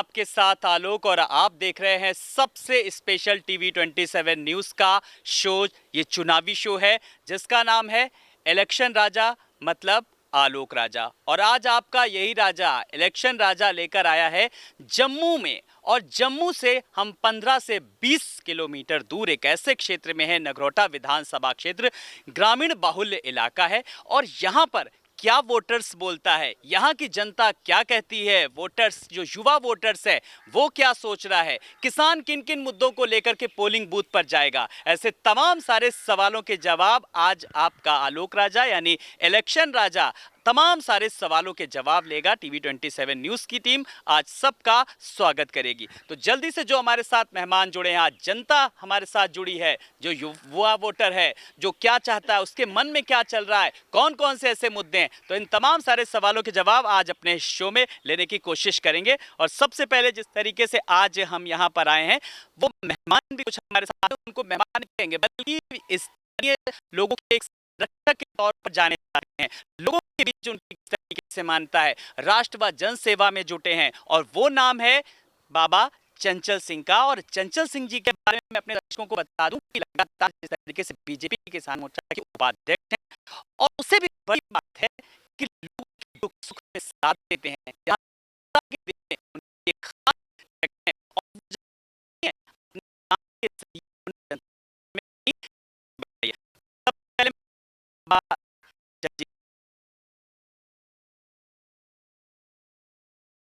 आपके साथ आलोक और आप देख रहे हैं सबसे स्पेशल टीवी 27 न्यूज़ का शो। ये चुनावी शो है जिसका नाम है इलेक्शन राजा, मतलब आलोक राजा। और आज आपका यही राजा, इलेक्शन राजा, लेकर आया है जम्मू में। और जम्मू से हम 15 से 20 किलोमीटर दूर एक ऐसे क्षेत्र में है, नगरोटा विधानसभा क्षेत्र, ग्रामीण बाहुल्य इलाका है। और यहाँ पर क्या वोटर्स बोलता है, यहाँ की जनता क्या कहती है, वोटर्स जो युवा वोटर्स है वो क्या सोच रहा है, किसान किन किन मुद्दों को लेकर के पोलिंग बूथ पर जाएगा, ऐसे तमाम सारे सवालों के जवाब आज आपका आलोक राजा यानी इलेक्शन राजा तमाम सारे सवालों के जवाब लेगा। टीवी 27 न्यूज़ की टीम आज सबका स्वागत करेगी। तो जल्दी से जो हमारे साथ मेहमान जुड़े हैं, आज जनता हमारे साथ जुड़ी है, जो युवा वोटर है, जो क्या चाहता है, उसके मन में क्या चल रहा है, कौन कौन से ऐसे मुद्दे हैं, तो इन तमाम सारे सवालों के जवाब आज अपने शो में लेने की कोशिश करेंगे। और सबसे पहले जिस तरीके से आज हम यहाँ पर आए हैं, वो मेहमान भी कुछ हमारे साथ हैं, उनको मेहमान नहीं कहेंगे बल्कि स्थानीय लोगों के एक रक्षक के तौर पर जाने जाते हैं। लोगों के बीच उनकी किस तरीके से मानता है, राष्ट्र व जन सेवा में जुटे हैं, और वो नाम है बाबा चंचल सिंह का। और चंचल सिंह जी के बारे में मैं अपने दर्शकों को बता दूं कि लगातार जिस तरीके से बीजेपी किसान मोर्चा के उपाध्यक्ष हैं, और उससे भी बड़ी बात है कि लोगों के दुख सुख में साथ देते हैं, जहां के देते हैं, उनके खास हैं, और अपने काम के सही में ही बताइए। सबसे पहले बाबा जी,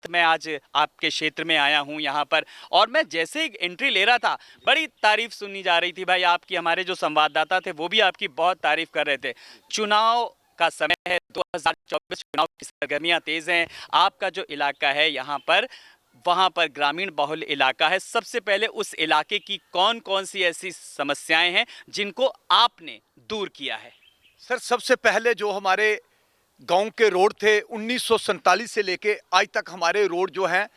मैं आज आपके क्षेत्र में आया हूं यहाँ पर, और मैं जैसे ही एंट्री ले रहा था बड़ी तारीफ सुनी जा रही थी भाई आपकी। हमारे जो संवाददाता थे वो भी आपकी बहुत तारीफ कर रहे थे। चुनाव का समय है, 2024 चुनाव की सरगर्मियां तेज हैं। आपका जो इलाका है यहाँ पर, वहाँ पर ग्रामीण बहुल इलाका है। सबसे पहले उस इलाके की कौन कौन सी ऐसी समस्याएं हैं जिनको आपने दूर किया है? सर, सबसे पहले जो हमारे गांव के रोड थे 1947 से लेके आज तक हमारे रोड जो हैं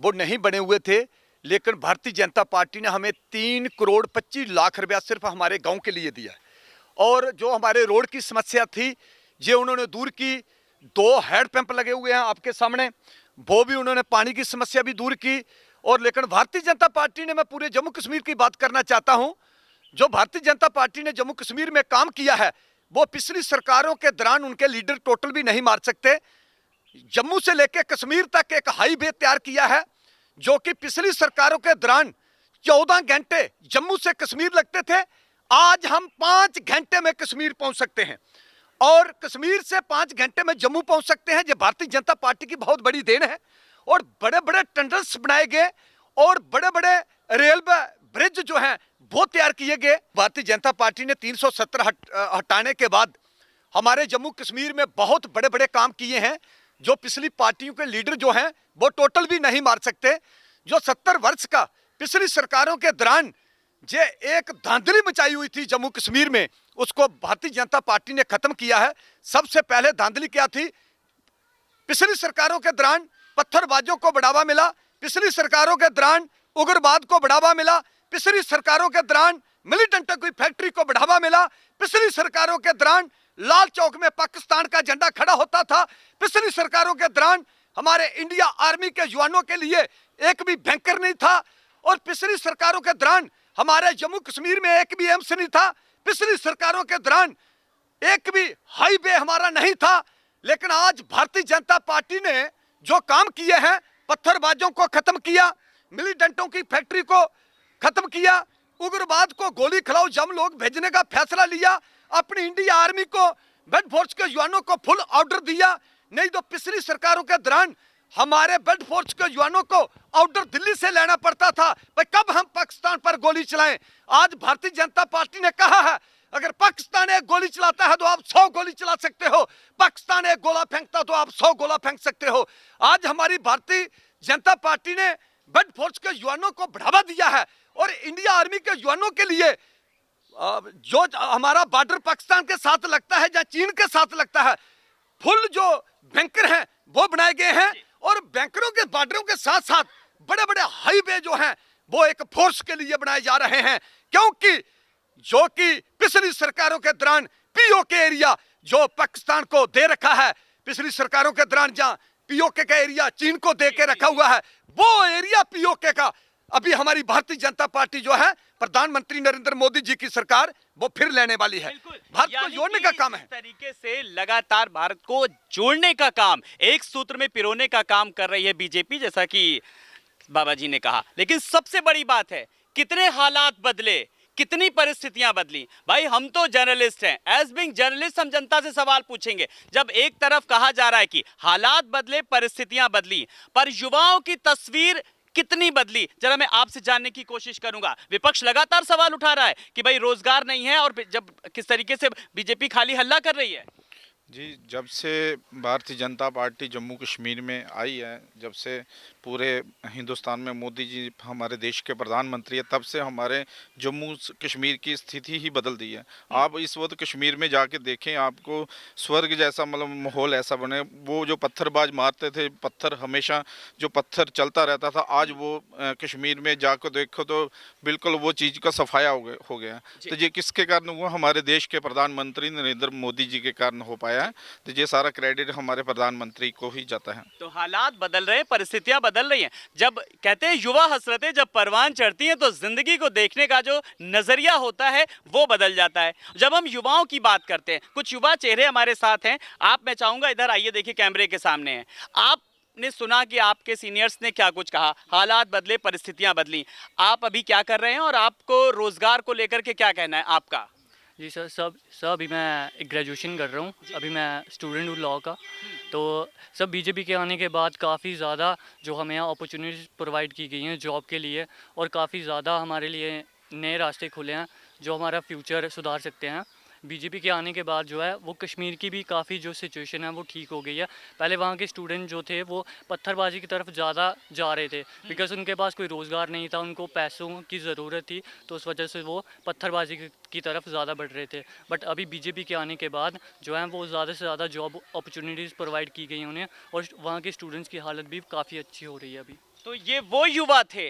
वो नहीं बने हुए थे, लेकिन भारतीय जनता पार्टी ने हमें 3 करोड़ 25 लाख रुपया सिर्फ हमारे गांव के लिए दिया। और जो हमारे रोड की समस्या थी ये उन्होंने दूर की। 2 हैंडपंप लगे हुए हैं आपके सामने, वो भी उन्होंने पानी की समस्या भी दूर की। और लेकिन भारतीय जनता पार्टी ने, मैं पूरे जम्मू कश्मीर की बात करना चाहता हूँ, जो भारतीय जनता पार्टी ने जम्मू कश्मीर में काम किया है वो पिछली सरकारों के दौरान उनके लीडर टोटल भी नहीं मार सकते। जम्मू से लेकर कश्मीर तक एक हाईवे तैयार किया है जो कि पिछली सरकारों के दौरान 14 घंटे जम्मू से कश्मीर लगते थे, आज हम 5 घंटे में कश्मीर पहुंच सकते हैं। और कश्मीर से 5 घंटे में जम्मू पहुंच सकते हैं, ये भारतीय जनता पार्टी की बहुत बड़ी देन है। और बड़े बड़े टनल्स बनाए गए और बड़े बड़े रेलवे ब्रिज जो हैं वो तैयार किए गए। भारतीय जनता पार्टी ने 370 हटाने के बाद हमारे जम्मू कश्मीर में बहुत बड़े बड़े काम किए हैं जो पिछली पार्टियों के लीडर जो हैं वो टोटल भी नहीं मार सकते। जो 70 वर्ष का पिछली सरकारों के दौरान जे एक धांधली मचाई हुई थी जम्मू कश्मीर में, उसको भारतीय जनता पार्टी ने खत्म किया है। सबसे पहले धांधली क्या थी? पिछली सरकारों के दौरान पत्थरबाजों को बढ़ावा मिला, पिछली सरकारों के दौरान उग्रवाद को बढ़ावा मिला, पिछली सरकारों के दौरान मिलिटेंटों की फैक्ट्री को बढ़ावा मिला, पिछली सरकारों के दौरान लाल चौक में पाकिस्तान का झंडा खड़ा होता था, पिछली सरकारों के दौरान हमारे इंडिया आर्मी के जवानों के लिए एक भी बैंकर नहीं था, और पिछली सरकारों के दौरान हमारे जम्मू कश्मीर में एक भी एम्स नहीं था, पिछली सरकारों के दौरान एक भी हाईवे हमारा नहीं था। लेकिन आज भारतीय जनता पार्टी ने जो काम किए हैं, पत्थरबाजों को खत्म किया, मिलिटेंटों की फैक्ट्री को खत्म किया, उग्रवाद को गोली खिलाओ जम लोग भेजने का फैसला लिया, अपनी इंडिया आर्मी को, बेड फोर्स के जवानों को फुल ऑर्डर दिया। नहीं तो पिछली सरकारों के दौरान हमारे बेड फोर्स के जवानों को ऑर्डर दिल्ली से लेना पड़ता था, भाई कब हम पाकिस्तान पर गोली चलाएं। आज भारतीय जनता पार्टी ने कहा है अगर पाकिस्तान एक गोली चलाता है तो आप 100 गोली चला सकते हो, पाकिस्तान एक गोला फेंकता तो आप 100 गोला फेंक सकते हो। आज हमारी भारतीय जनता पार्टी ने बेड फोर्स के जवानों को बढ़ावा दिया है, और इंडिया आर्मी के जवानों के लिए जो हमारा बॉर्डर पाकिस्तान के साथ लगता है या चीन के साथ लगता है, फुल जो बैंकर हैं वो बनाए गए हैं। और बैंकरों के बॉर्डरों के साथ साथ बड़े बड़े हाईवे जो हैं वो एक फोर्स के लिए बनाए जा रहे हैं, क्योंकि जो कि पिछली सरकारों के दौरान पीओके एरिया जो पाकिस्तान को दे रखा है, पिछली सरकारों के दौरान जहां पीओके का एरिया चीन को दे के रखा हुआ है, वो एरिया पीओके का अभी हमारी भारतीय जनता पार्टी जो है, प्रधानमंत्री नरेंद्र मोदी जी की सरकार वो फिर लेने वाली है। भारत को जोड़ने का काम है। इस तरीके से लगातार भारत को जोड़ने का काम, एक सूत्र में पिरोने का काम कर रही है बीजेपी, जैसा कि बाबा जी ने कहा। लेकिन सबसे बड़ी बात है, कितने हालात बदले, कितनी परिस्थितियां बदली। भाई हम तो जर्नलिस्ट हैं, एज बीइंग जर्नलिस्ट हम जनता से सवाल पूछेंगे। जब एक तरफ कहा जा रहा है कि हालात बदले, परिस्थितियां बदली, पर युवाओं की तस्वीर कितनी बदली, जरा मैं आपसे जानने की कोशिश करूंगा। विपक्ष लगातार सवाल उठा रहा है कि भाई रोजगार नहीं है, और जब किस तरीके से बीजेपी खाली हल्ला कर रही है। जी, जब से भारतीय जनता पार्टी जम्मू कश्मीर में आई है, जब से पूरे हिंदुस्तान में मोदी जी हमारे देश के प्रधानमंत्री है, तब से हमारे जम्मू कश्मीर की स्थिति ही बदल दी है। आप इस वक्त कश्मीर में जाके देखें, आपको स्वर्ग जैसा मतलब माहौल ऐसा बने। वो जो पत्थरबाज मारते थे, पत्थर हमेशा जो पत्थर चलता रहता था, आज वो कश्मीर में जाकर देखो तो बिल्कुल वो चीज़ का सफाया हो गया। तो ये किसके कारण हुआ? हमारे देश के प्रधानमंत्री नरेंद्र मोदी जी के कारण हो पाया है। तो ये सारा क्रेडिट हमारे प्रधानमंत्री को ही जाता है। तो हालात बदल रहे हैं, परिस्थितियां बदल रही हैं। जब कहते हैं युवा हसरतें जब परवान चढ़ती हैं, तो जिंदगी को देखने का जो नजरिया होता है वो बदल जाता है। जब हम युवाओं की बात करते हैं, कुछ युवा चेहरे हमारे साथ हैं। मैं चाहूंगा इधर आइए, देखिए कैमरे के सामने हैं आप। ने सुना कि आपके सीनियर्स ने क्या कुछ कहा, हालात बदले, परिस्थितियां बदली। आप अभी क्या कर रहे हैं और आपको रोजगार को लेकर के क्या कहना है आपका? जी सर अभी मैं एक ग्रेजुएशन कर रहा हूँ, अभी मैं स्टूडेंट हूँ लॉ का। तो सब बीजेपी के आने के बाद काफ़ी ज़्यादा जो हमें यहाँ अपॉर्चुनिटीज़ प्रोवाइड की गई हैं जॉब के लिए, और काफ़ी ज़्यादा हमारे लिए नए रास्ते खुले हैं जो हमारा फ्यूचर सुधार सकते हैं। बीजेपी के आने के बाद जो है वो कश्मीर की भी काफ़ी जो सिचुएशन है वो ठीक हो गई है। पहले वहाँ के स्टूडेंट जो थे वो पत्थरबाजी की तरफ ज़्यादा जा रहे थे, बिकॉज उनके पास कोई रोज़गार नहीं था, उनको पैसों की ज़रूरत थी, तो उस वजह से वो पत्थरबाजी की तरफ ज़्यादा बढ़ रहे थे। बट अभी बीजेपी के आने के बाद जो है वो ज़्यादा से ज़्यादा जॉब अपॉर्चुनिटीज़ प्रोवाइड की गई उन्हें, और वहाँ के स्टूडेंट्स की हालत भी काफ़ी अच्छी हो रही है अभी। तो ये वो युवा थे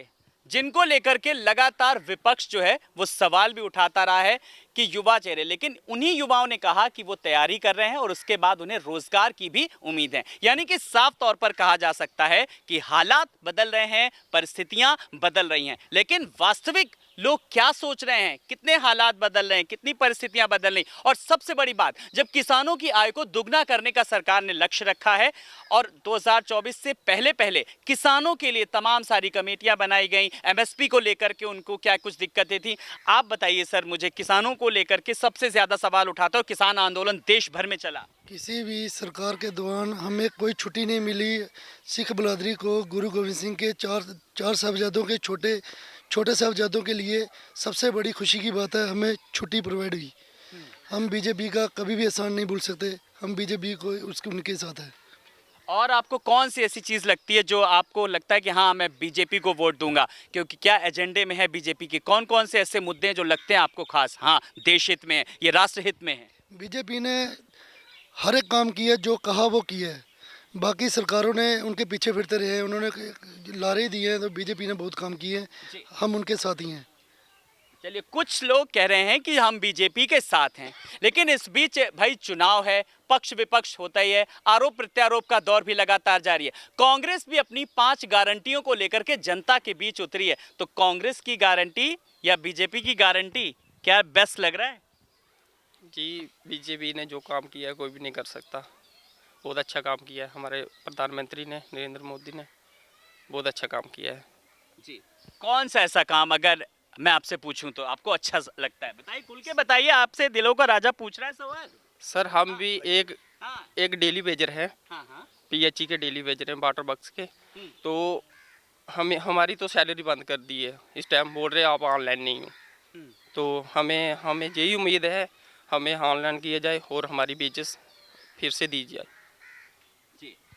जिनको लेकर के लगातार विपक्ष जो है वो सवाल भी उठाता रहा है कि युवा चेहरे, लेकिन उन्हीं युवाओं ने कहा कि वो तैयारी कर रहे हैं और उसके बाद उन्हें रोजगार की भी उम्मीद है। यानी कि साफ तौर पर कहा जा सकता है कि हालात बदल रहे हैं, परिस्थितियां बदल रही हैं, लेकिन वास्तविक लोग क्या सोच रहे हैं, कितने हालात बदल रहे हैं, कितनी परिस्थितियां बदल रही, और सबसे बड़ी बात, जब किसानों की आय को दुगना करने का सरकार ने लक्ष्य रखा है और 2024 से पहले किसानों के लिए तमाम सारी कमेटियां बनाई गई, एमएसपी को लेकर के उनको क्या कुछ दिक्कतें थी। आप बताइए सर मुझे, किसानों को लेकर के सबसे ज्यादा सवाल उठाता है, किसान आंदोलन देश भर में चला। किसी भी सरकार के दौरान हमें कोई छुट्टी नहीं मिली। सिख बरादरी को गुरु गोविंद सिंह के चार साहबजादों के छोटे साहबजादों के लिए सबसे बड़ी खुशी की बात है, हमें छुट्टी प्रोवाइड हुई। हम बीजेपी का कभी भी एहसान नहीं भूल सकते, हम बीजेपी को उनके साथ है। और आपको कौन सी ऐसी चीज़ लगती है जो आपको लगता है कि हाँ मैं बीजेपी को वोट दूंगा, क्योंकि क्या एजेंडे में है बीजेपी के, कौन कौन से ऐसे मुद्दे हैं जो लगते हैं आपको खास, हाँ देश हित में है, ये राष्ट्र हित में है? बीजेपी ने हर एक काम किया, जो कहा वो किया है। बाकी सरकारों ने उनके पीछे फिरते रहे हैं, उन्होंने लारे दिए हैं, तो बीजेपी ने बहुत काम किए हैं, हम उनके साथ ही हैं। चलिए, कुछ लोग कह रहे हैं कि हम बीजेपी के साथ हैं, लेकिन इस बीच भाई चुनाव है, पक्ष विपक्ष होता ही है, आरोप प्रत्यारोप का दौर भी लगातार जारी है। कांग्रेस भी अपनी 5 गारंटियों को लेकर के जनता के बीच उतरी है, तो कांग्रेस की गारंटी या बीजेपी की गारंटी क्या बेस्ट लग रहा है? जी, बीजेपी ने जो काम किया है कोई भी नहीं कर सकता। बहुत अच्छा काम किया है हमारे प्रधानमंत्री ने, नरेंद्र मोदी ने बहुत अच्छा काम किया है। जी, कौन सा ऐसा काम अगर मैं आपसे पूछूं तो आपको अच्छा लगता है? बताइए, खुल के बताइए, आपसे दिलों का राजा पूछ रहा है सवाल। सर हम भी हाँ, एक डेली वेजर हैं, हाँ, पीएचई के डेली वेजर हैं, वाटर वर्क्स के। तो हमारी तो सैलरी बंद कर दी है, इस टाइम बोल रहे हैं आप ऑनलाइन नहीं हो। तो हमें यही उम्मीद है, हमें ऑनलाइन किया जाए और हमारी वेजेस फिर से दी जाए।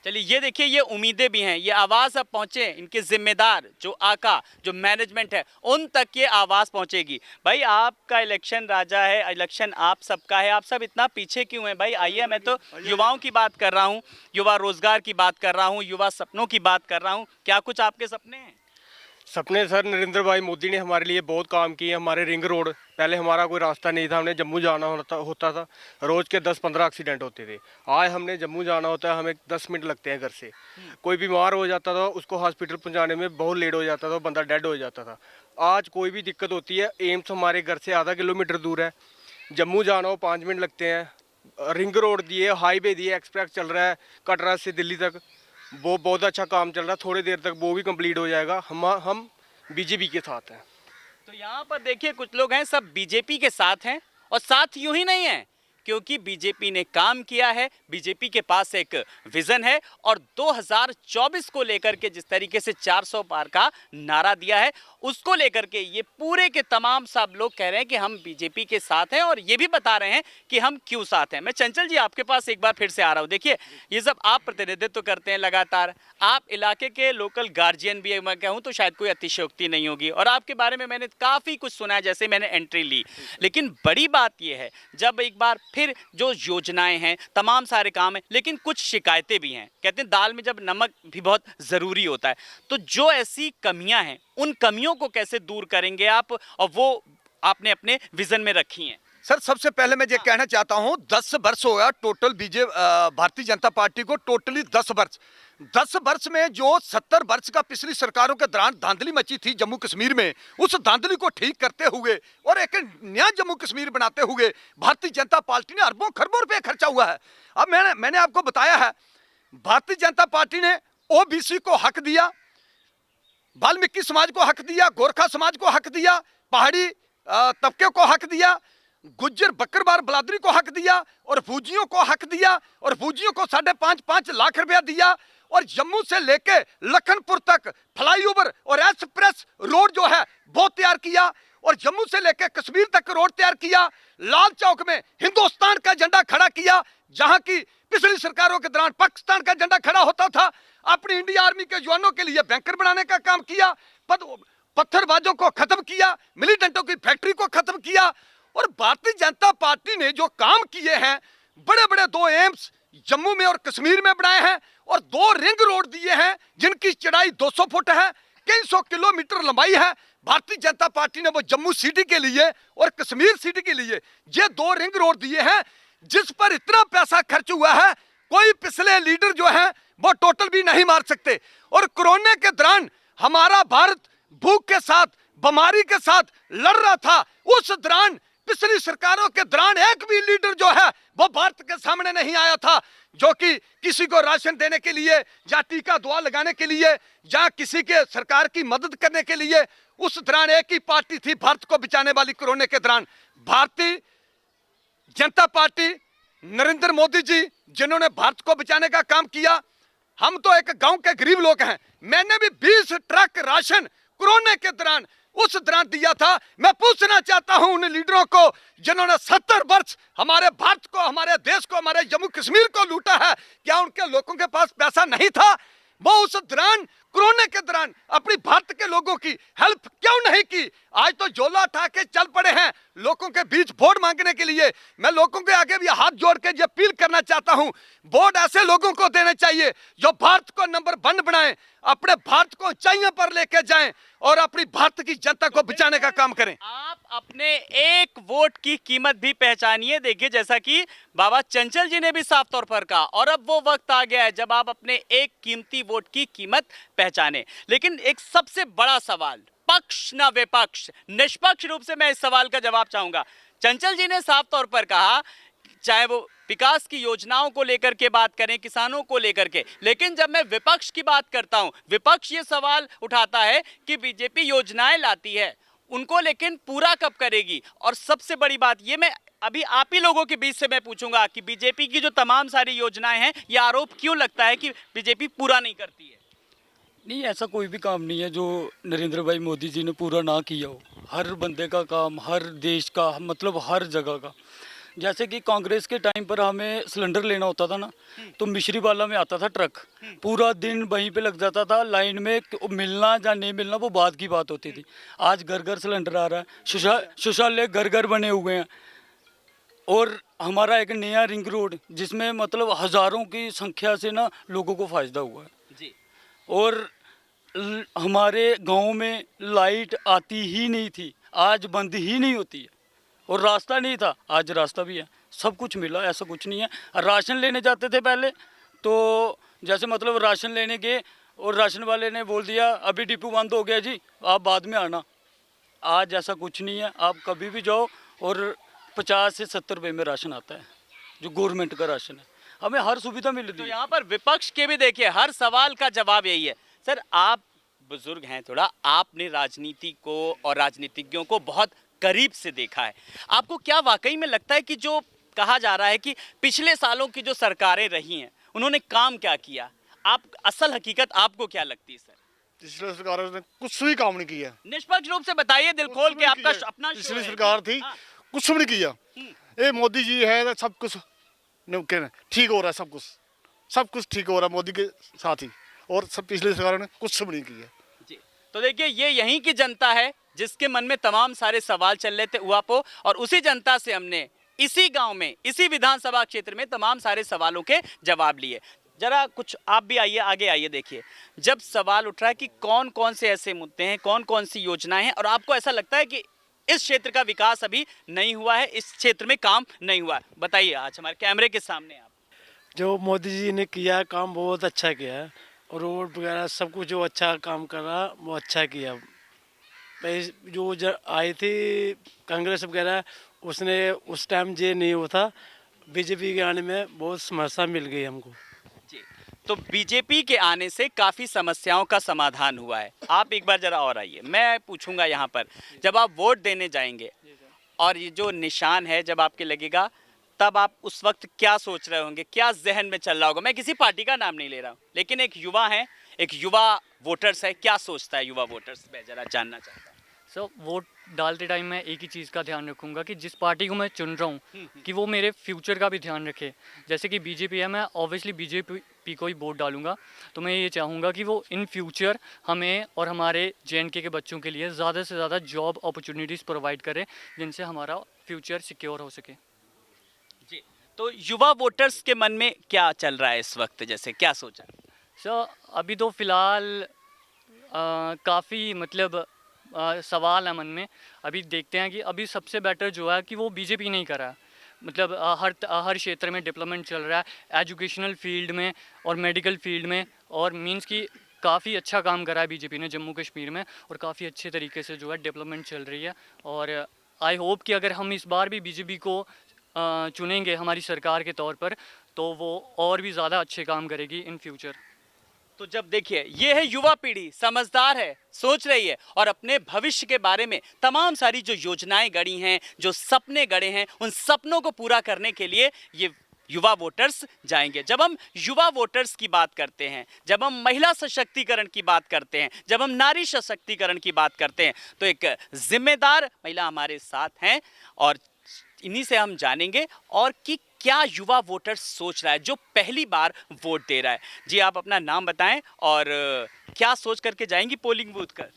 चलिए, ये देखिए, ये उम्मीदें भी हैं, ये आवाज़ अब पहुँचे, इनके जिम्मेदार जो आका, जो मैनेजमेंट है, उन तक ये आवाज़ पहुँचेगी। भाई आपका इलेक्शन राजा है, इलेक्शन आप सबका है, आप सब इतना पीछे क्यों हैं भाई? आइए, मैं तो युवाओं की बात कर रहा हूँ, युवा रोजगार की बात कर रहा हूँ, युवा सपनों की बात कर रहा हूँ। क्या कुछ आपके सपने हैं? सपने सर नरेंद्र भाई मोदी ने हमारे लिए बहुत काम किए। हमारे रिंग रोड, पहले हमारा कोई रास्ता नहीं था, हमें जम्मू जाना होता था, रोज़ के 10-15 एक्सीडेंट होते थे। आज हमने जम्मू जाना होता है, हमें 10 मिनट लगते हैं घर से। कोई बीमार हो जाता था, उसको हॉस्पिटल पहुंचाने में बहुत लेट हो जाता था, बंदा डेड हो जाता था। आज कोई भी दिक्कत होती है, एम्स हमारे घर से आधा किलोमीटर दूर है, जम्मू जाना हो 5 मिनट लगते हैं। रिंग रोड दिए, हाईवे दिए, एक्सप्रेस चल रहा है कटरा से दिल्ली तक, वो बहुत अच्छा काम चल रहा है। थोड़ी देर तक वो भी कंप्लीट हो जाएगा। हम बीजेपी के साथ हैं। तो यहाँ पर देखिए कुछ लोग हैं सब बीजेपी के साथ हैं, और साथ यूं ही नहीं है, क्योंकि बीजेपी ने काम किया है, बीजेपी के पास एक विजन है, और 2024 को लेकर के जिस तरीके से 400 पार का नारा दिया है, उसको लेकर के ये पूरे के तमाम सब लोग कह रहे हैं कि हम बीजेपी के साथ हैं, और ये भी बता रहे हैं कि हम क्यों साथ हैं। मैं चंचल जी आपके पास एक बार फिर से आ रहा हूँ। देखिए ये सब आप प्रतिनिधित्व करते हैं लगातार, आप इलाके के लोकल गार्जियन भी है, मैं कहूँ तो शायद कोई अतिशयोक्ति नहीं होगी, और आपके बारे में मैंने काफ़ी कुछ सुना है जैसे मैंने एंट्री ली। लेकिन बड़ी बात यह है, जब एक बार फिर जो योजनाएं हैं, तमाम सारे काम हैं, लेकिन कुछ शिकायतें भी हैं। कहते हैं दाल में जब नमक भी बहुत ज़रूरी होता है, तो जो ऐसी कमियां हैं उन कमियों को कैसे दूर करेंगे आप, और वो आपने अपने विजन में रखी हैं। सर सबसे पहले मैं ये कहना चाहता हूं, 10 वर्ष हो गया टोटल भारतीय जनता पार्टी को, टोटली 10 वर्ष में जो 70 वर्ष का पिछली सरकारों के दौरान धांधली मची थी जम्मू कश्मीर में, उस धांधली को ठीक करते हुए और एक नया जम्मू कश्मीर बनाते हुए भारतीय जनता पार्टी ने अरबों खरबों रुपए खर्चा हुआ है। अब मैंने आपको बताया है, भारतीय जनता पार्टी ने ओबीसी को हक दिया, वाल्मीकि समाज को हक दिया, गोरखा समाज को हक दिया, पहाड़ी तबके को हक दिया, गुज्जर बकरवाल बलादरी को हक दिया, और फौजियों को हक दिया, और फौजियों को 5.5 लाख रुपया दिया, और जम्मू से लेके लखनपुर तक फ्लाईओवर और एक्सप्रेस रोड जो है वो तैयार किया, और जम्मू से लेके कश्मीर तक रोड तैयार किया। लाल चौक में हिंदुस्तान का झंडा खड़ा किया, जहां की पिछली सरकारों के दौरान पाकिस्तान का झंडा खड़ा होता था। अपनी इंडिया आर्मी के जवानों के लिए बैंकर बनाने का काम किया, पत्थरबाजों को खत्म किया, मिलिटेंटों की फैक्ट्री को खत्म किया। और भारतीय जनता पार्टी ने जो काम किए हैं, बड़े बड़े 2 एम्स जम्मू में और कश्मीर में बनाए हैं, और 2 रिंग रोड दिए हैं जिनकी चौड़ाई 200 फुट है, कई 100 किलोमीटर लंबाई है। भारतीय जनता पार्टी ने वो जम्मू सिटी के लिए और कश्मीर सिटी के लिए ये 2 रिंग रोड दिए हैं, जिस पर इतना पैसा खर्च हुआ है कोई पिछले लीडर जो है वो टोटल भी नहीं मार सकते। और कोरोना के दौरान हमारा भारत भूख के साथ, बीमारी के साथ लड़ रहा था, उस दौरान पिछली सरकारों के दौरान एक भी लीडर जो है वो भारत के सामने नहीं आया था, जो कि किसी को राशन देने के लिए या टीका दवा लगाने के लिए या किसी के सरकार की मदद करने के लिए। उस दौरान एक ही पार्टी थी भारत को बचाने वाली कोरोना के दौरान, भारतीय जनता पार्टी, नरेंद्र मोदी जी, जिन्होंने भारत को बचाने का काम किया। हम तो एक गांव के गरीब लोग हैं, मैंने भी 20 ट्रक राशन कोरोना के दौरान उस दौरान दिया था। मैं पूछना चाहता हूं उन लीडरों को जिन्होंने 70 वर्ष हमारे भारत को, हमारे देश को, हमारे जम्मू कश्मीर को लूटा है, क्या उनके लोगों के पास पैसा नहीं था? वो उस दौरान कोरोना के दौरान अपनी भारत के लोगों की हेल्प क्यों नहीं की? आज तो झोला उठा के चल पड़े हैं लोगों के बीच वोट मांगने के लिए। मैं लोगों के आगे भी हाथ जोड़ के ये अपील करना चाहता हूं, वोट ऐसे लोगों को देने चाहिए जो भारत को नंबर 1 बनाएं, अपने भारत को ऊंचाइयों पर लेके जाएं और अपनी भारत की जनता को बचाने का काम करें। आप अपने एक वोट की कीमत भी पहचानिए। देखिए जैसा कि बाबा चंचल जी ने भी साफ तौर पर कहा, और अब वो वक्त आ गया है जब आप अपने एक कीमती वोट की कीमत पहचाने। लेकिन एक सबसे बड़ा सवाल, पक्ष न विपक्ष, निष्पक्ष रूप से मैं इस सवाल का जवाब चाहूंगा। चंचल जी ने साफ तौर पर कहा, चाहे वो विकास की योजनाओं को लेकर के बात करें, किसानों को लेकर के, लेकिन जब मैं विपक्ष की बात करता हूं, विपक्ष ये सवाल उठाता है कि बीजेपी योजनाएं लाती है, उनको लेकिन पूरा कब करेगी? और सबसे बड़ी बात ये, मैं अभी आप ही लोगों के बीच से मैं पूछूंगा कि बीजेपी की जो तमाम सारी योजनाएं हैं, ये आरोप क्यों लगता है कि बीजेपी पूरा नहीं करती है? नहीं, ऐसा कोई भी काम नहीं है जो नरेंद्र भाई मोदी जी ने पूरा ना किया हो। हर बंदे का काम, हर देश का, मतलब हर जगह का। जैसे कि कांग्रेस के टाइम पर हमें सिलेंडर लेना होता था ना, तो मिश्री वाला में आता था ट्रक, पूरा दिन वहीं पे लग जाता था लाइन में, मिलना या नहीं मिलना वो बाद की बात होती थी। आज घर घर सिलेंडर आ रहा है, शौचालय घर घर बने हुए हैं, और हमारा एक नया रिंग रोड जिसमें मतलब हज़ारों की संख्या से ना लोगों को फ़ायदा हुआ है जी। और हमारे गांव में लाइट आती ही नहीं थी, आज बंद ही नहीं होती है। और रास्ता नहीं था, आज रास्ता भी है। सब कुछ मिला, ऐसा कुछ नहीं है। राशन लेने जाते थे पहले तो जैसे मतलब राशन लेने गए और राशन वाले ने बोल दिया अभी डिपो बंद हो गया जी, आप बाद में आना। आज ऐसा कुछ नहीं है, आप कभी भी जाओ और 50 से 70 रुपये में राशन आता है, जो गवर्नमेंट का राशन है। हमें हर सुविधा मिल रही तो है। यहाँ पर विपक्ष के भी देखिए हर सवाल का जवाब यही है। सर, आप बुजुर्ग हैं थोड़ा, आपने राजनीति को और राजनीतिज्ञों को बहुत करीब से देखा है। आपको क्या वाकई में लगता है कि जो कहा जा रहा है कि पिछले सालों की जो सरकारें रही हैं उन्होंने काम क्या किया, आप असल हकीकत आपको क्या लगती है सर? पिछले सरकारों ने कुछ भी काम नहीं किया। निष्पक्ष रूप से बताइए, दिल खोल के, आपका अपना शो पिछली है। सरकार थी, हाँ। कुछ भी नहीं किया। ये मोदी जी है तो सब कुछ ठीक हो रहा है, सब कुछ ठीक हो रहा है मोदी के साथ ही, और सब पिछली सरकारों ने कुछ भी नहीं किया। जी, तो देखिए ये यहीं की जनता है जिसके मन में तमाम सारे सवाल चल रहे थे उहापो, और उसी जनता से हमने इसी गांव में, इसी विधानसभा क्षेत्र में तमाम सारे सवालों के जवाब लिए। जरा कुछ आप भी आइए, आगे आइए। देखिए, जब सवाल उठ रहा है कि कौन कौन से ऐसे मुद्दे हैं, कौन कौन सी योजनाएं हैं, और आपको ऐसा लगता है कि इस क्षेत्र का विकास अभी नहीं हुआ है, इस क्षेत्र में काम नहीं हुआ है, बताइए आज हमारे कैमरे के सामने आप। जो मोदी जी ने किया है काम बहुत अच्छा किया है, और रोड वगैरह सब कुछ जो अच्छा काम कर रहा वो अच्छा किया। जो आई थी कांग्रेस वगैरह, उसने उस टाइम ये नहीं हुआ था। बीजेपी के आने में बहुत समस्या मिल गई हमको। जी, तो बीजेपी के आने से काफ़ी समस्याओं का समाधान हुआ है। आप एक बार जरा और आइए, मैं पूछूंगा यहाँ पर, जब आप वोट देने जाएंगे और ये जो निशान है जब आपके लगेगा, तब आप उस वक्त क्या सोच रहे होंगे, क्या जहन में चल रहा होगा? मैं किसी पार्टी का नाम नहीं ले रहा हूँ, लेकिन एक युवा है, एक युवा वोटर्स है, क्या सोचता है युवा वोटर्स? मैं जरा जानना चाहता हूँ। सो वोट डालते टाइम मैं एक ही चीज़ का ध्यान रखूंगा कि जिस पार्टी को मैं चुन रहा हूँ कि वो मेरे फ्यूचर का भी ध्यान रखे। जैसे कि बीजेपी है, मैं ऑब्वियसली बीजेपी को ही वोट डालूंगा। तो मैं ये चाहूँगा कि वो इन फ्यूचर हमें और हमारे JNK के बच्चों के लिए ज़्यादा से ज़्यादा जॉब अपॉर्चुनिटीज़ प्रोवाइड करें, जिनसे हमारा फ्यूचर सिक्योर हो सके। जी, तो युवा वोटर्स के मन में क्या चल रहा है इस वक्त, जैसे क्या सोचा? सर, अभी तो फ़िलहाल काफ़ी मतलब सवाल है मन में। अभी देखते हैं कि अभी सबसे बेटर जो है कि वो बीजेपी नहीं कर रहा है। मतलब हर क्षेत्र में डेवलपमेंट चल रहा है, एजुकेशनल फील्ड में और मेडिकल फील्ड में, और मींस कि काफ़ी अच्छा काम करा है बीजेपी ने जम्मू कश्मीर में, और काफ़ी अच्छे तरीके से जो है डेवलपमेंट चल रही है। और आई होप कि अगर हम इस बार भी बीजेपी को चुनेंगे हमारी सरकार के तौर पर, तो वो और भी ज़्यादा अच्छे काम करेगी इन फ्यूचर। तो जब देखिए ये है युवा पीढ़ी, समझदार है, सोच रही है और अपने भविष्य के बारे में तमाम सारी जो योजनाएं गढ़ी हैं, जो सपने गढ़े हैं, उन सपनों को पूरा करने के लिए ये युवा वोटर्स जाएंगे। जब हम युवा वोटर्स की बात करते हैं, जब हम महिला सशक्तिकरण की बात करते हैं, जब हम नारी सशक्तिकरण की बात करते हैं, तो एक जिम्मेदार महिला हमारे साथ हैं और इन्हीं से हम जानेंगे और कि क्या युवा वोटर सोच रहा है जो पहली बार वोट दे रहा है। जी, आप अपना नाम बताएं और क्या सोच करके जाएंगी पोलिंग बूथ कर?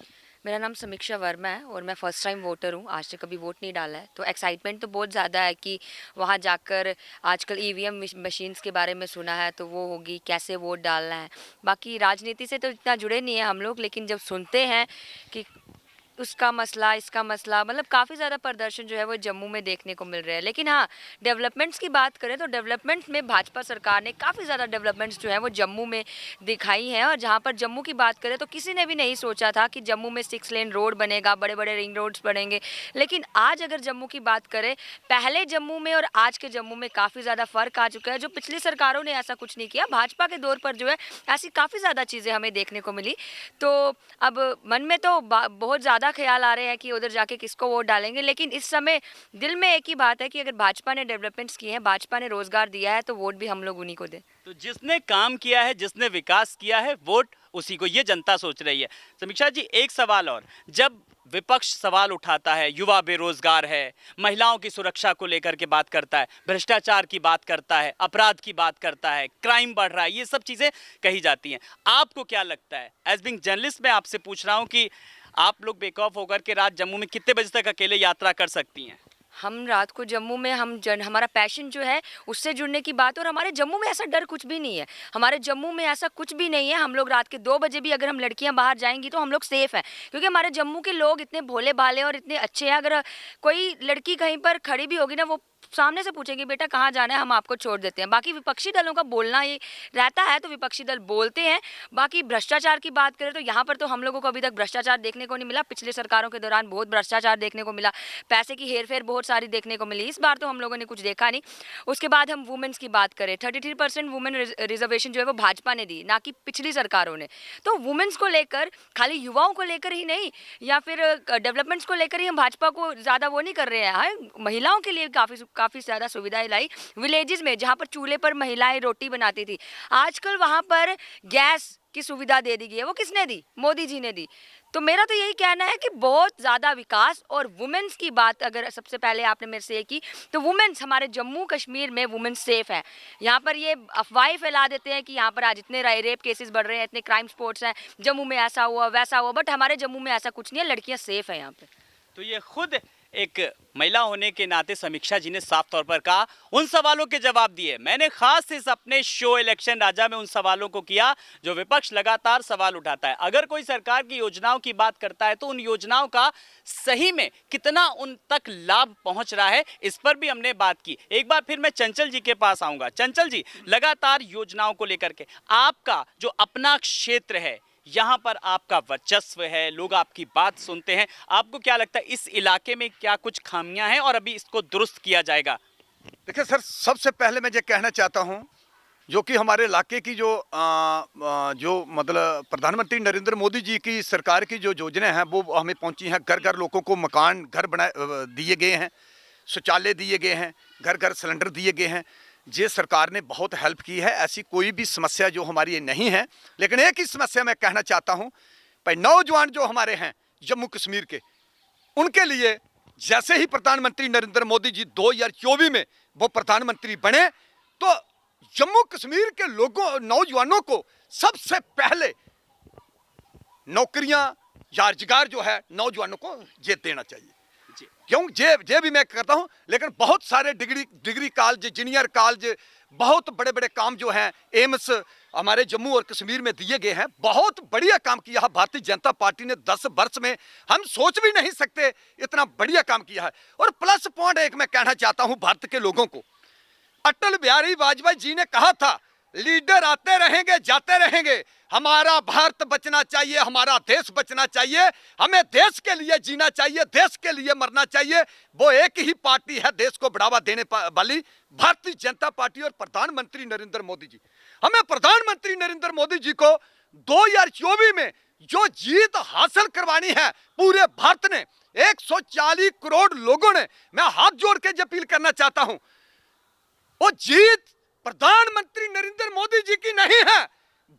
मेरा नाम समीक्षा वर्मा है और मैं फ़र्स्ट टाइम वोटर हूँ। आज तक कभी वोट नहीं डाला है, तो एक्साइटमेंट तो बहुत ज़्यादा है कि वहाँ जाकर आजकल EVM मशीन्स के बारे में सुना है, तो वो होगी, कैसे वोट डालना है। बाकी राजनीति से तो इतना जुड़े नहीं हैं हम लोग, लेकिन जब सुनते हैं कि उसका मसला, इसका मसला, मतलब काफ़ी ज़्यादा प्रदर्शन जो है वो जम्मू में देखने को मिल रहा है। लेकिन हाँ, डेवलपमेंट्स की बात करें तो डेवलपमेंट में भाजपा सरकार ने काफ़ी ज़्यादा डेवलपमेंट्स जो है वो जम्मू में दिखाई हैं। और जहाँ पर जम्मू की बात करें तो किसी ने भी नहीं सोचा था कि जम्मू में 6 लेन रोड बनेगा, बड़े बड़े रिंग रोड्स बनेंगे। लेकिन आज अगर जम्मू की बात करें, पहले जम्मू में और आज के जम्मू में काफ़ी ज़्यादा फ़र्क आ चुका है। जो पिछली सरकारों ने ऐसा कुछ नहीं किया, भाजपा के दौर पर जो है ऐसी काफ़ी ज़्यादा चीज़ें हमें देखने को मिली। तो अब मन में तो बहुत ज़्यादा ख्याल आ रहे हैं कि उधर जाके किसको वोट डालेंगे, लेकिन इस समय दिल में एक ही बात है कि अगर भाजपा ने डेवलपमेंट्स किए हैं, भाजपा ने रोजगार दिया है, तो वोट भी हम लोग उन्हीं को दें। तो जिसने काम किया है, जिसने विकास किया है, वोट उसी को, ये जनता सोच रही है। समीक्षा जी, एक सवाल और, जब विपक्ष सवाल उठाता है, युवा बेरोजगार है, महिलाओं की सुरक्षा को लेकर के बात करता है, भ्रष्टाचार की बात करता है, अपराध की बात करता है, क्राइम बढ़ रहा है, ये सब चीज़ें कही जाती हैं, आपको क्या लगता है? एज बिंग जर्नलिस्ट मैं आपसे पूछ रहा हूँ कि आप लोग बेखौफ होकर के रात जम्मू में कितने बजे तक अकेले यात्रा कर सकती हैं? हम रात को जम्मू में हमारा पैशन जो है उससे जुड़ने की बात है, और हमारे जम्मू में ऐसा डर कुछ भी नहीं है। हमारे जम्मू में ऐसा कुछ भी नहीं है। हम लोग रात के 2 बजे भी अगर हम लड़कियां बाहर जाएंगी तो हम लोग सेफ़ हैं, क्योंकि हमारे जम्मू के लोग इतने भोले भाले और इतने अच्छे हैं। अगर कोई लड़की कहीं पर खड़ी भी होगी ना, वो सामने से पूछेंगे बेटा कहाँ जाना है, हम आपको छोड़ देते हैं। बाकी विपक्षी दलों का बोलना ये रहता है तो विपक्षी दल बोलते हैं। बाकी भ्रष्टाचार की बात करें तो यहाँ पर तो हम लोगों को अभी तक भ्रष्टाचार देखने को नहीं मिला। पिछले सरकारों के दौरान बहुत भ्रष्टाचार देखने को मिला, पैसे की हेरफेर बहुत सारी देखने को मिली। इस बार तो हम लोगों ने कुछ देखा नहीं। उसके बाद हम वुमेन्स की बात करें, 33% वुमेन रिजर्वेशन जो है वो भाजपा ने दी, ना कि पिछली सरकारों ने। तो वुमेन्स को लेकर, खाली युवाओं को लेकर ही नहीं या फिर डेवलपमेंट्स को लेकर ही हम भाजपा को ज़्यादा वो नहीं कर रहे हैं। हाँ, महिलाओं के लिए काफ़ी ज़्यादा सुविधाएं लाई। विलेजेस में जहाँ पर चूल्हे पर महिलाएं रोटी बनाती थी, आजकल वहाँ पर गैस की सुविधा दे दी गई है। वो किसने दी? मोदी जी ने दी। तो मेरा तो यही कहना है कि बहुत ज़्यादा विकास। और वुमेन्स की बात अगर सबसे पहले आपने मेरे से की, तो वुमेन्स हमारे जम्मू कश्मीर में वुमेन्स सेफ़ है। यहाँ पर ये अफवाहें फैला देते हैं कि यहाँ पर आज इतने रेप केसेस बढ़ रहे हैं, इतने क्राइम स्पॉट्स हैं, जम्मू में ऐसा हुआ वैसा हुआ, बट हमारे जम्मू में ऐसा कुछ नहीं है। लड़कियाँ सेफ़ हैं यहाँ पर। तो ये खुद एक महिला होने के नाते समीक्षा जी ने साफ तौर पर कहा, उन सवालों के जवाब दिए। मैंने खास इस अपने शो इलेक्शन राजा में उन सवालों को किया जो विपक्ष लगातार सवाल उठाता है। अगर कोई सरकार की योजनाओं की बात करता है तो उन योजनाओं का सही में कितना उन तक लाभ पहुंच रहा है, इस पर भी हमने बात की। एक बार फिर मैं चंचल जी के पास आऊंगा। चंचल जी, लगातार योजनाओं को लेकर के आपका जो अपना क्षेत्र है, यहाँ पर आपका वर्चस्व है, लोग आपकी बात सुनते हैं, आपको क्या लगता है इस इलाके में क्या कुछ खामियां हैं और अभी इसको दुरुस्त किया जाएगा? देखिए सर, सबसे पहले मैं ये कहना चाहता हूँ जो कि हमारे इलाके की जो मतलब प्रधानमंत्री नरेंद्र मोदी जी की सरकार की जो योजनाएं हैं वो हमें पहुंची हैं। घर घर लोगों को मकान घर दिए गए हैं, शौचालय दिए गए हैं, घर घर सिलेंडर दिए गए हैं। ये सरकार ने बहुत हेल्प की है, ऐसी कोई भी समस्या जो हमारी ये नहीं है। लेकिन एक ही समस्या मैं कहना चाहता हूँ, भाई नौजवान जो हमारे हैं जम्मू कश्मीर के, उनके लिए जैसे ही प्रधानमंत्री नरेंद्र मोदी जी 2024 में वो प्रधानमंत्री बने तो जम्मू कश्मीर के लोगों नौजवानों को सबसे पहले नौकरियां या रोजगार जो है नौजवानों को ये देना चाहिए। क्यों जे भी मैं कहता हूं, लेकिन बहुत सारे डिग्री कॉलेज, इंजीनियर कॉलेज, बहुत बड़े बड़े काम जो हैं, एम्स हमारे जम्मू और कश्मीर में दिए गए हैं। बहुत बढ़िया काम किया है भारतीय जनता पार्टी ने 10 वर्ष में, हम सोच भी नहीं सकते इतना बढ़िया काम किया है। और प्लस पॉइंट एक मैं कहना चाहता हूं भारत के लोगों को, अटल बिहारी वाजपेयी जी ने कहा था लीडर आते रहेंगे जाते रहेंगे, हमारा भारत बचना चाहिए, हमारा देश बचना चाहिए, हमें देश के लिए जीना चाहिए, देश के लिए मरना चाहिए। वो एक ही पार्टी है देश को बढ़ावा देने वाली, भारतीय जनता पार्टी और प्रधानमंत्री नरेंद्र मोदी जी। हमें प्रधानमंत्री नरेंद्र मोदी जी को 2024 में जो जीत हासिल करवानी है पूरे भारत ने, 140 करोड़ लोगों ने, मैं हाथ जोड़ के अपील करना चाहता हूं, वो जीत प्रधानमंत्री नरेंद्र मोदी जी की नहीं है,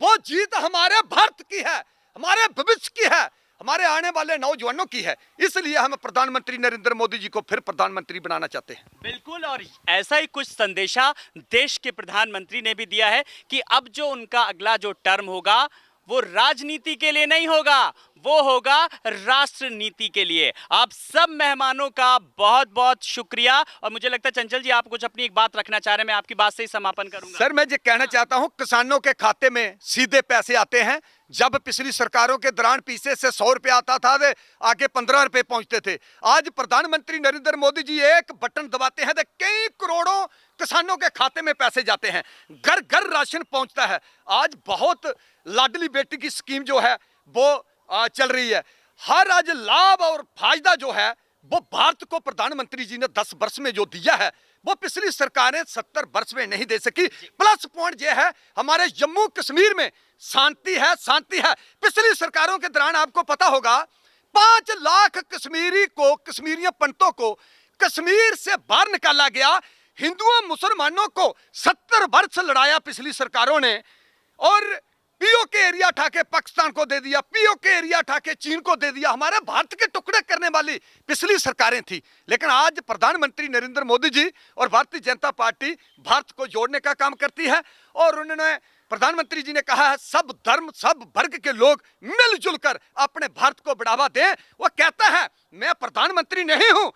वो जीत हमारे भारत की है, हमारे भविष्य की है, हमारे आने वाले नौजवानों की है। इसलिए हम प्रधानमंत्री नरेंद्र मोदी जी को फिर प्रधानमंत्री बनाना चाहते हैं। बिल्कुल, और ऐसा ही कुछ संदेशा देश के प्रधानमंत्री ने भी दिया है कि अब जो उनका अगला जो टर्म होगा वो राजनीति के लिए नहीं होगा, वो होगा राष्ट्र नीति के लिए। आप सब मेहमानों का बहुत बहुत शुक्रिया। और मुझे लगता है चंचल जी आप कुछ अपनी एक बात रखना चाह रहे हैं, मैं आपकी बात से ही समापन करूंगा। सर मैं ये कहना चाहता हूं, किसानों के खाते में सीधे पैसे आते हैं। जब पिछली सरकारों के दौरान पीछे से 100 रुपये आता था, आगे 15 रुपये पहुंचते थे। आज प्रधानमंत्री नरेंद्र मोदी जी एक बटन दबाते हैं तो कई करोड़ों किसानों के खाते में पैसे जाते हैं, घर घर राशन पहुंचता है। आज बहुत लाडली बेटी की स्कीम जो है वो चल रही है। हर आज लाभ और फायदा जो है वो भारत को प्रधानमंत्री जी ने 10 वर्ष में जो दिया है वो पिछली सरकारें 70 वर्ष में नहीं दे सकी। प्लस पॉइंट ये है, हमारे जम्मू कश्मीर में शांति है, शांति है। पिछली सरकारों के दौरान आपको पता होगा 5 लाख कश्मीरियों पंडितों को कश्मीर से बाहर निकाला गया। हिंदुओं मुसलमानों को 70 वर्ष लड़ाया पिछली सरकारों ने, और पीओ के एरिया उठा के पाकिस्तान को दे दिया, पीओ के एरिया उठा के चीन को दे दिया। हमारे भारत के टुकड़े करने वाली पिछली सरकारें थी। लेकिन आज प्रधानमंत्री नरेंद्र मोदी जी और भारतीय जनता पार्टी भारत को जोड़ने का काम करती है। और उन्होंने प्रधानमंत्री जी ने कहा है सब धर्म सब वर्ग के लोग मिलजुल कर अपने भारत को बढ़ावा दें। वो कहता है मैं प्रधानमंत्री नहीं हूं,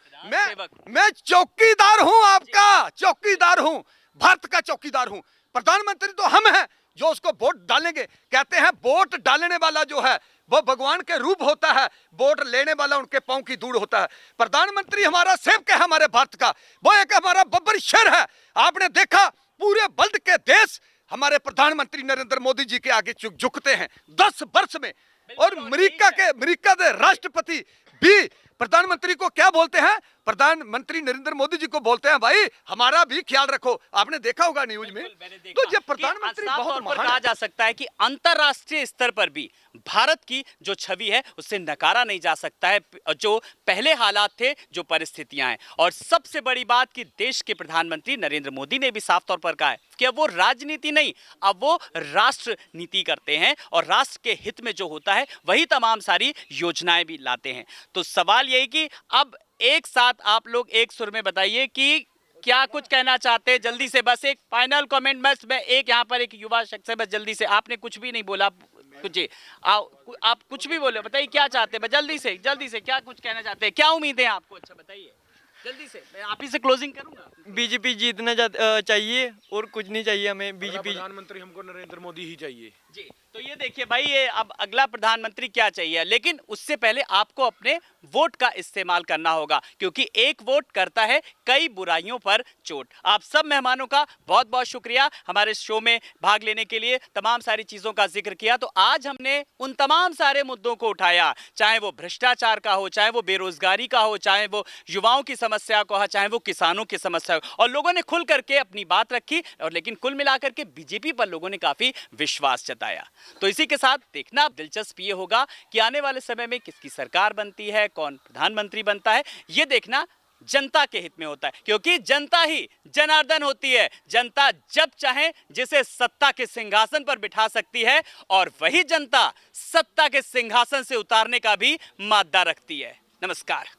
मैं चौकीदार हूं, आपका चौकीदार हूं, भारत का चौकीदार हूं। प्रधानमंत्री तो हम हैं जो उसको वोट डालेंगे। कहते हैं वोट डालने वाला जो है वो भगवान के रूप होता है, वोट लेने वाला उनके पांव की धूड़ होता है। प्रधानमंत्री हमारा सेवक है हमारे भारत का, वो एक हमारा बब्बर शेर है। आपने देखा पूरे वर्ल्ड के देश हमारे प्रधानमंत्री नरेंद्र मोदी जी के आगे झुकते हैं 10 वर्ष में। और अमेरिका के राष्ट्रपति भी प्रधानमंत्री को क्या बोलते हैं? प्रधानमंत्री नरेंद्र मोदी जी को बोलते हैं भाई हमारा भी ख्याल रखो। आपने देखा होगा न्यूज में। तो ये प्रधानमंत्री बहुत महान कहा जा सकता है कि अंतरराष्ट्रीय स्तर पर भी भारत की जो छवि है उससे नकारा नहीं जा सकता है, जो पहले हालात थे, जो परिस्थितियां हैं। और सबसे बड़ी बात कि देश के प्रधानमंत्री नरेंद्र मोदी ने भी साफ तौर पर कहा है कि अब वो राजनीति नहीं, अब वो राष्ट्र नीति करते हैं और राष्ट्र के हित में जो होता है वही तमाम सारी योजनाएं भी लाते हैं। तो सवाल यही कि अब एक साथ आप लोग एक सुर में बताइए कि क्या कुछ कहना चाहते हैं जल्दी से। बस एक फाइनल कमेंट, बस मैं एक यहाँ पर एक युवा शख्स है, बस जल्दी से। आपने कुछ भी नहीं बोला कुछ, आप कुछ भी बोले, बताइए क्या चाहते हैं, बस जल्दी से क्या कुछ कहना चाहते हैं, क्या उम्मीद है आपको? अच्छा बताइए जल्दी से, मैं आप ही से क्लोजिंग करूंगा। बीजेपी जीतना चाहिए और कुछ नहीं चाहिए हमें। बीजेपी प्रधानमंत्री हमको नरेंद्र मोदी ही चाहिए जी। तो ये देखिए भाई, ये अब अगला प्रधानमंत्री क्या चाहिए, लेकिन उससे पहले आपको अपने वोट का इस्तेमाल करना होगा, क्योंकि एक वोट करता है कई बुराइयों पर चोट। आप सब मेहमानों का बहुत बहुत शुक्रिया हमारे शो में भाग लेने के लिए, तमाम सारी चीज़ों का जिक्र किया। तो आज हमने उन तमाम सारे मुद्दों को उठाया, चाहे वो भ्रष्टाचार का हो, चाहे वो बेरोजगारी का हो, चाहे वो युवाओं की समस्या का हो, चाहे वो किसानों की समस्या हो, और लोगों ने खुल करके अपनी बात रखी। और लेकिन कुल मिलाकर के बीजेपी पर लोगों ने काफ़ी विश्वास जताया। तो इसी के साथ देखना दिलचस्प ये होगा कि आने वाले समय में किसकी सरकार बनती है, कौन प्रधानमंत्री बनता है, ये देखना जनता के हित में होता है, क्योंकि जनता ही जनार्दन होती है। जनता जब चाहे जिसे सत्ता के सिंहासन पर बिठा सकती है, और वही जनता सत्ता के सिंहासन से उतारने का भी मादा रखती है। नमस्कार।